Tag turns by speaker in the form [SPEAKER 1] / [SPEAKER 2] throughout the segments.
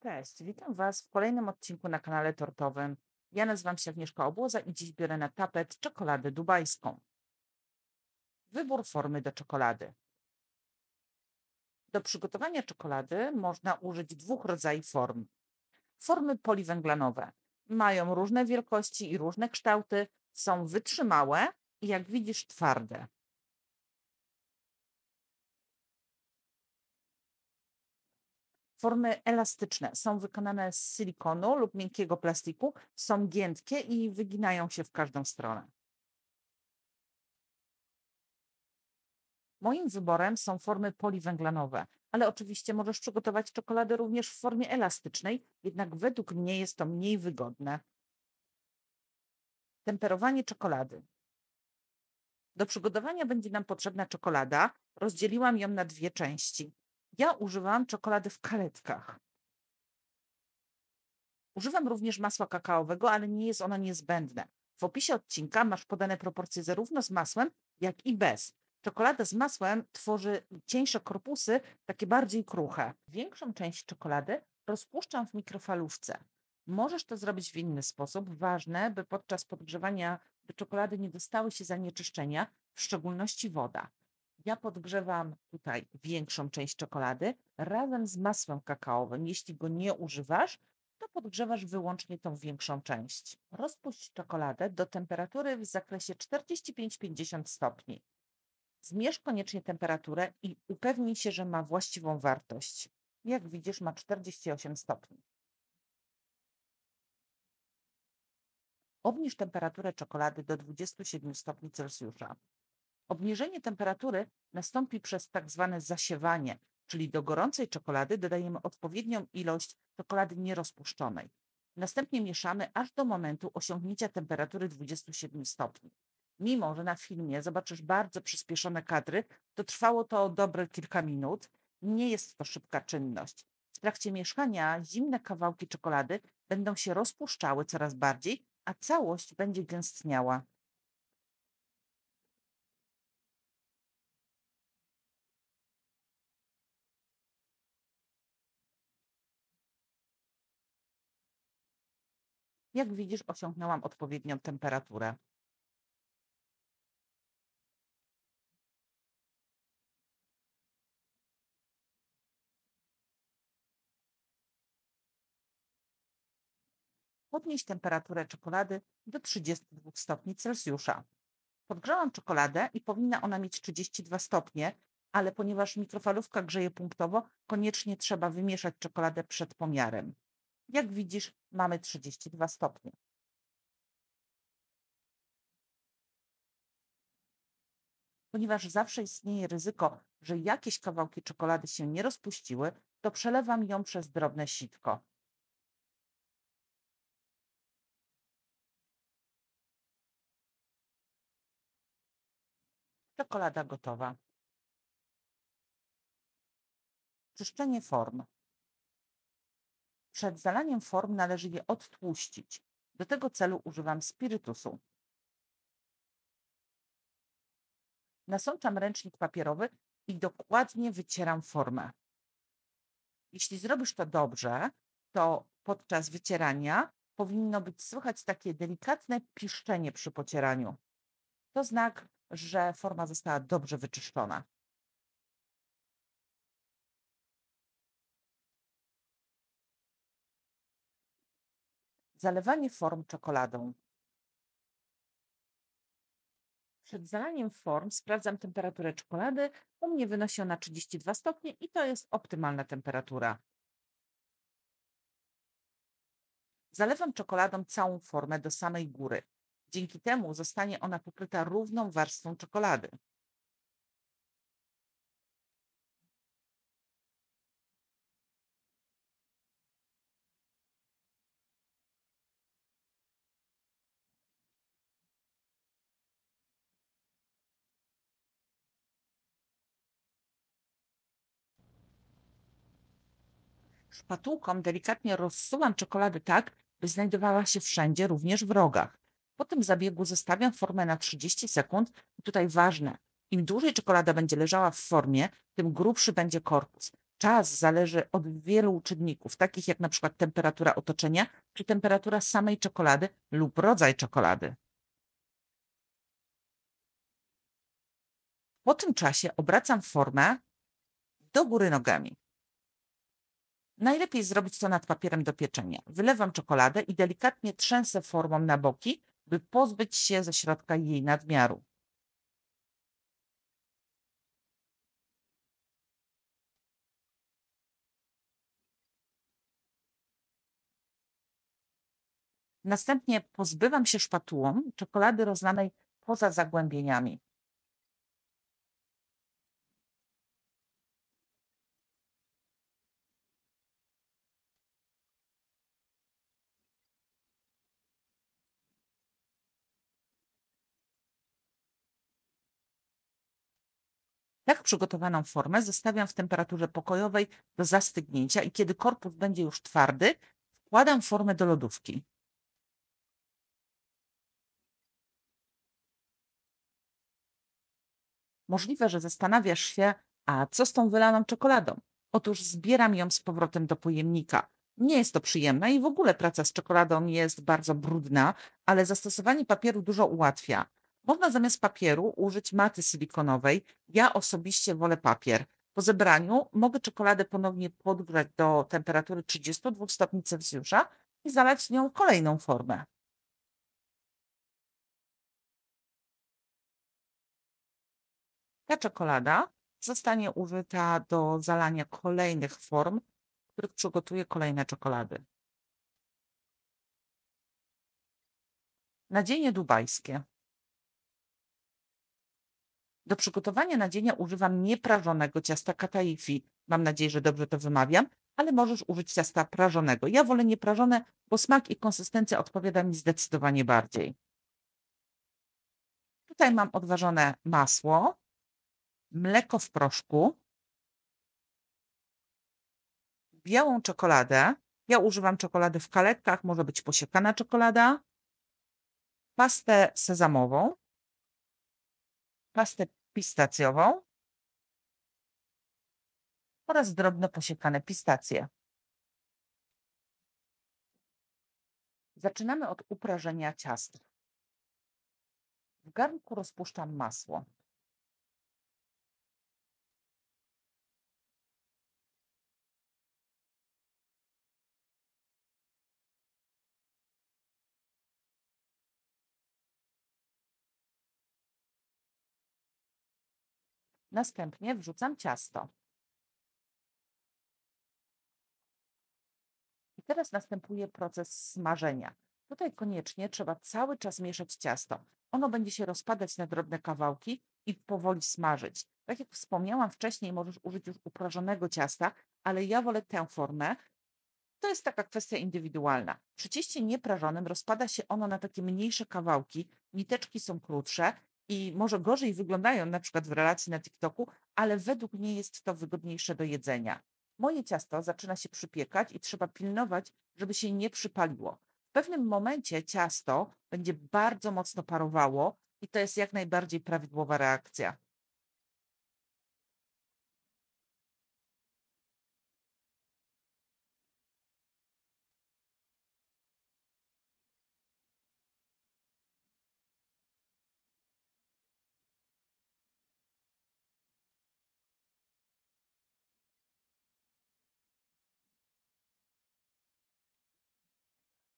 [SPEAKER 1] Cześć, witam Was w kolejnym odcinku na kanale tortowym. Ja nazywam się Agnieszka Obłoza i dziś biorę na tapet czekoladę dubajską. Wybór formy do czekolady. Do przygotowania czekolady można użyć dwóch rodzajów form. Formy poliwęglanowe. Mają różne wielkości i różne kształty, są wytrzymałe i jak widzisz twarde. Formy elastyczne są wykonane z silikonu lub miękkiego plastiku, są giętkie i wyginają się w każdą stronę. Moim wyborem są formy poliwęglanowe, ale oczywiście możesz przygotować czekoladę również w formie elastycznej, jednak według mnie jest to mniej wygodne. Temperowanie czekolady. Do przygotowania będzie nam potrzebna czekolada. Rozdzieliłam ją na dwie części. Ja używam czekolady w kaletkach. Używam również masła kakaowego, ale nie jest ono niezbędne. W opisie odcinka masz podane proporcje zarówno z masłem, jak i bez. Czekolada z masłem tworzy cieńsze korpusy, takie bardziej kruche. Większą część czekolady rozpuszczam w mikrofalówce. Możesz to zrobić w inny sposób. Ważne, by podczas podgrzewania do czekolady nie dostały się zanieczyszczenia, w szczególności woda. Ja podgrzewam tutaj większą część czekolady razem z masłem kakaowym. Jeśli go nie używasz, to podgrzewasz wyłącznie tą większą część. Rozpuść czekoladę do temperatury w zakresie 45-50 stopni. Zmierz koniecznie temperaturę i upewnij się, że ma właściwą wartość. Jak widzisz, ma 48 stopni. Obniż temperaturę czekolady do 27 stopni Celsjusza. Obniżenie temperatury nastąpi przez tak zwane zasiewanie, czyli do gorącej czekolady dodajemy odpowiednią ilość czekolady nierozpuszczonej. Następnie mieszamy aż do momentu osiągnięcia temperatury 27 stopni. Mimo że na filmie zobaczysz bardzo przyspieszone kadry, to trwało to dobre kilka minut. Nie jest to szybka czynność. W trakcie mieszania zimne kawałki czekolady będą się rozpuszczały coraz bardziej, a całość będzie gęstniała. Jak widzisz, osiągnęłam odpowiednią temperaturę. Podnieś temperaturę czekolady do 32 stopni Celsjusza. Podgrzałam czekoladę i powinna ona mieć 32 stopnie, ale ponieważ mikrofalówka grzeje punktowo, koniecznie trzeba wymieszać czekoladę przed pomiarem. Jak widzisz, mamy 32 stopnie. Ponieważ zawsze istnieje ryzyko, że jakieś kawałki czekolady się nie rozpuściły, to przelewam ją przez drobne sitko. Czekolada gotowa. Czyszczenie form. Przed zalaniem form należy je odtłuścić. Do tego celu używam spirytusu. Nasączam ręcznik papierowy i dokładnie wycieram formę. Jeśli zrobisz to dobrze, to podczas wycierania powinno być słychać takie delikatne piszczenie przy pocieraniu. To znak, że forma została dobrze wyczyszczona. Zalewanie form czekoladą. Przed zalaniem form sprawdzam temperaturę czekolady. U mnie wynosi ona 32 stopnie i to jest optymalna temperatura. Zalewam czekoladą całą formę do samej góry. Dzięki temu zostanie ona pokryta równą warstwą czekolady. Szpatułką delikatnie rozsuwam czekoladę tak, by znajdowała się wszędzie, również w rogach. Po tym zabiegu zostawiam formę na 30 sekund. I tutaj ważne, im dłużej czekolada będzie leżała w formie, tym grubszy będzie korpus. Czas zależy od wielu czynników, takich jak na przykład temperatura otoczenia czy temperatura samej czekolady lub rodzaj czekolady. Po tym czasie obracam formę do góry nogami. Najlepiej zrobić to nad papierem do pieczenia. Wylewam czekoladę i delikatnie trzęsę formą na boki, by pozbyć się ze środka jej nadmiaru. Następnie pozbywam się szpatułą czekolady rozlanej poza zagłębieniami. Tak przygotowaną formę zostawiam w temperaturze pokojowej do zastygnięcia i kiedy korpus będzie już twardy, wkładam formę do lodówki. Możliwe, że zastanawiasz się, a co z tą wylaną czekoladą? Otóż zbieram ją z powrotem do pojemnika. Nie jest to przyjemne i w ogóle praca z czekoladą jest bardzo brudna, ale zastosowanie papieru dużo ułatwia. Można zamiast papieru użyć maty silikonowej. Ja osobiście wolę papier. Po zebraniu mogę czekoladę ponownie podgrzać do temperatury 32 stopni Celsjusza i zalać nią kolejną formę. Ta czekolada zostanie użyta do zalania kolejnych form, w których przygotuję kolejne czekolady. Nadzienie dubajskie. Do przygotowania nadzienia używam nieprażonego ciasta kataifi. Mam nadzieję, że dobrze to wymawiam, ale możesz użyć ciasta prażonego. Ja wolę nieprażone, bo smak i konsystencja odpowiada mi zdecydowanie bardziej. Tutaj mam odważone masło, mleko w proszku, białą czekoladę. Ja używam czekolady w kaletkach, może być posiekana czekolada, pastę sezamową, pastę pistacjową oraz drobno posiekane pistacje. Zaczynamy od uprażenia ciasta. W garnku rozpuszczam masło. Następnie wrzucam ciasto. I teraz następuje proces smażenia. Tutaj koniecznie trzeba cały czas mieszać ciasto. Ono będzie się rozpadać na drobne kawałki i powoli smażyć. Tak jak wspomniałam wcześniej, możesz użyć już uprażonego ciasta, ale ja wolę tę formę. To jest taka kwestia indywidualna. Przy cieście nieprażonym rozpada się ono na takie mniejsze kawałki, niteczki są krótsze i może gorzej wyglądają na przykład w relacji na TikToku, ale według mnie jest to wygodniejsze do jedzenia. Moje ciasto zaczyna się przypiekać i trzeba pilnować, żeby się nie przypaliło. W pewnym momencie ciasto będzie bardzo mocno parowało i to jest jak najbardziej prawidłowa reakcja.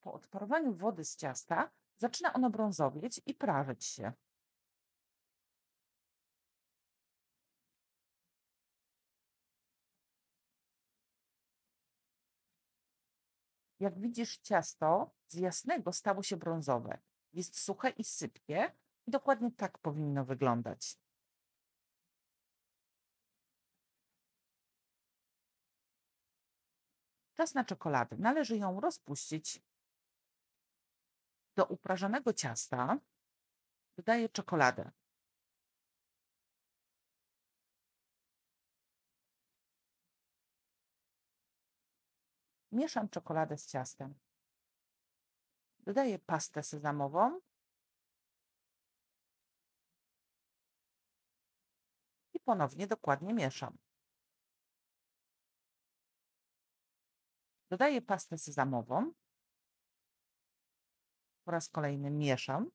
[SPEAKER 1] Po odparowaniu wody z ciasta zaczyna ono brązowieć i prażyć się. Jak widzisz, ciasto z jasnego stało się brązowe. Jest suche i sypkie i dokładnie tak powinno wyglądać. Czas na czekoladę. Należy ją rozpuścić. Do uprażonego ciasta dodaję czekoladę. Mieszam czekoladę z ciastem. Dodaję pastę sezamową i ponownie dokładnie mieszam. Dodaję pastę sezamową, po raz kolejny mieszam.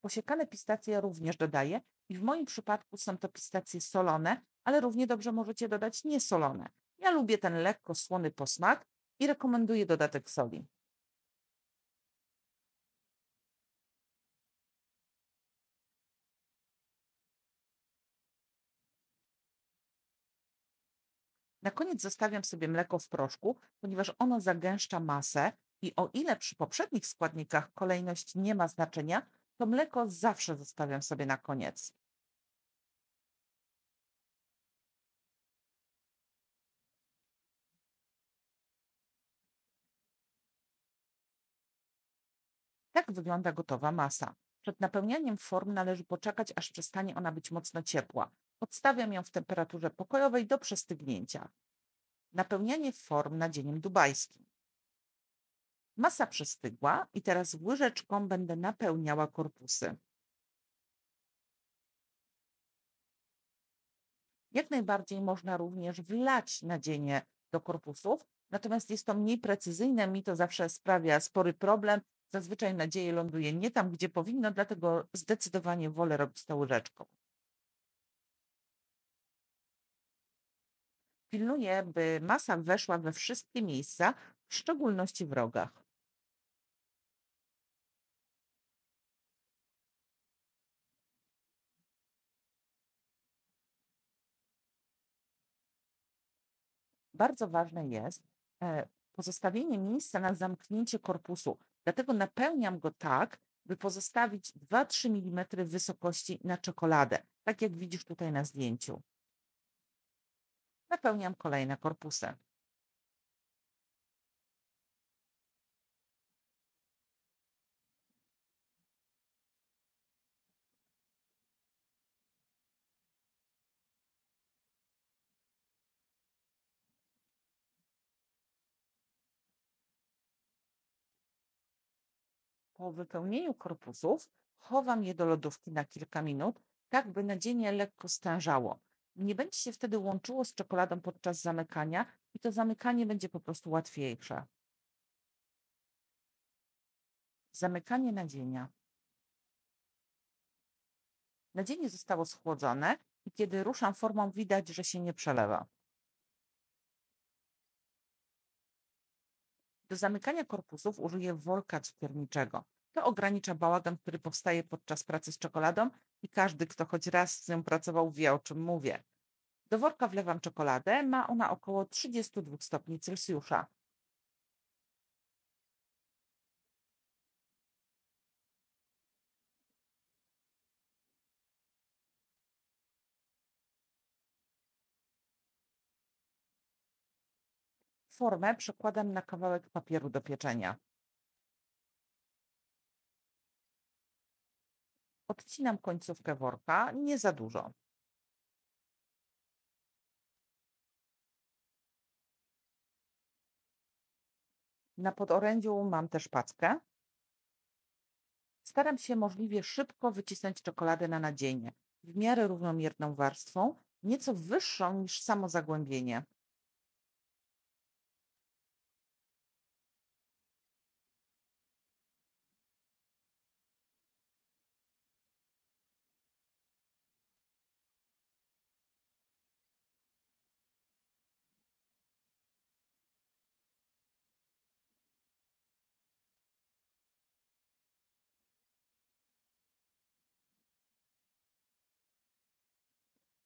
[SPEAKER 1] Posiekane pistacje również dodaję i w moim przypadku są to pistacje solone, ale równie dobrze możecie dodać niesolone. Ja lubię ten lekko słony posmak i rekomenduję dodatek soli. Na koniec zostawiam sobie mleko w proszku, ponieważ ono zagęszcza masę i o ile przy poprzednich składnikach kolejność nie ma znaczenia, to mleko zawsze zostawiam sobie na koniec. Tak wygląda gotowa masa. Przed napełnianiem form należy poczekać, aż przestanie ona być mocno ciepła. Odstawiam ją w temperaturze pokojowej do przestygnięcia. Napełnianie form nadzieniem dubajskim. Masa przestygła i teraz łyżeczką będę napełniała korpusy. Jak najbardziej można również wlać nadzienie do korpusów, natomiast jest to mniej precyzyjne, mi to zawsze sprawia spory problem. Zazwyczaj nadzieje ląduje nie tam, gdzie powinno, dlatego zdecydowanie wolę robić to łyżeczką. Pilnuję, by masa weszła we wszystkie miejsca, w szczególności w rogach. Bardzo ważne jest pozostawienie miejsca na zamknięcie korpusu. Dlatego napełniam go tak, by pozostawić 2-3 mm wysokości na czekoladę, tak jak widzisz tutaj na zdjęciu. Napełniam kolejne korpusy. Po wypełnieniu korpusów chowam je do lodówki na kilka minut, tak by nadzienie lekko stężało. Nie będzie się wtedy łączyło z czekoladą podczas zamykania i to zamykanie będzie po prostu łatwiejsze. Zamykanie nadzienia. Nadzienie zostało schłodzone i kiedy ruszam formą, widać, że się nie przelewa. Do zamykania korpusów użyję worka cukierniczego. To ogranicza bałagan, który powstaje podczas pracy z czekoladą i każdy, kto choć raz z nią pracował, wie, o czym mówię. Do worka wlewam czekoladę, ma ona około 32 stopni Celsjusza. Formę przekładam na kawałek papieru do pieczenia. Odcinam końcówkę worka, nie za dużo. Na podorędziu mam też packę. Staram się możliwie szybko wycisnąć czekoladę na nadzienie, w miarę równomierną warstwą, nieco wyższą niż samo zagłębienie.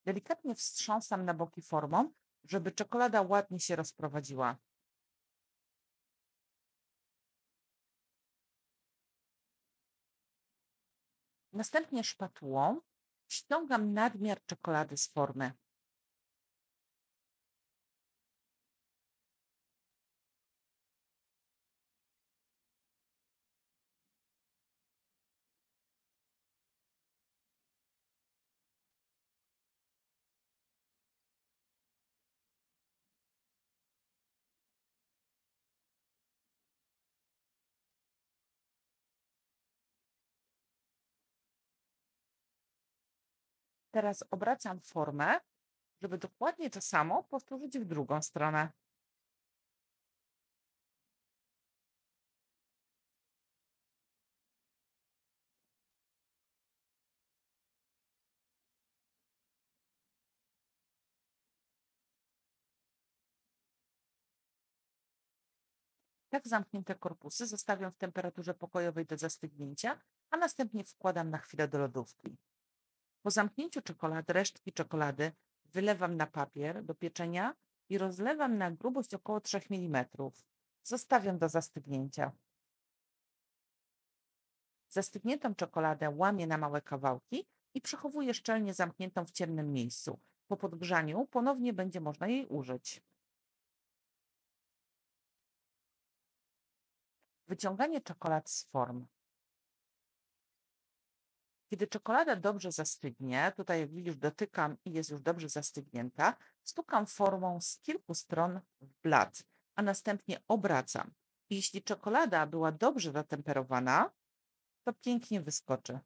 [SPEAKER 1] Delikatnie wstrząsam na boki formą, żeby czekolada ładnie się rozprowadziła. Następnie szpatułą ściągam nadmiar czekolady z formy. Teraz obracam formę żeby dokładnie to samo powtórzyć w drugą stronę. Tak zamknięte korpusy zostawiam w temperaturze pokojowej do zastygnięcia, a następnie wkładam na chwilę do lodówki. Po zamknięciu czekolady, resztki czekolady wylewam na papier do pieczenia i rozlewam na grubość około 3 mm. Zostawiam do zastygnięcia. Zastygniętą czekoladę łamię na małe kawałki i przechowuję szczelnie zamkniętą w ciemnym miejscu. Po podgrzaniu ponownie będzie można jej użyć. Wyciąganie czekolad z form. Kiedy czekolada dobrze zastygnie, tutaj jak widzisz dotykam i jest już dobrze zastygnięta, stukam formą z kilku stron w blat, a następnie obracam. I jeśli czekolada była dobrze zatemperowana, to pięknie wyskoczy.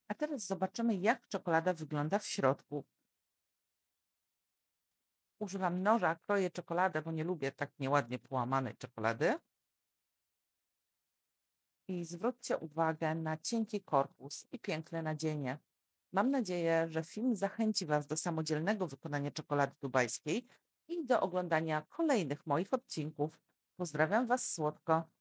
[SPEAKER 1] A teraz zobaczymy, jak czekolada wygląda w środku. Używam noża, kroję czekoladę, bo nie lubię tak nieładnie połamanej czekolady. I zwróćcie uwagę na cienki korpus i piękne nadzienie. Mam nadzieję, że film zachęci Was do samodzielnego wykonania czekolady dubajskiej i do oglądania kolejnych moich odcinków. Pozdrawiam Was słodko.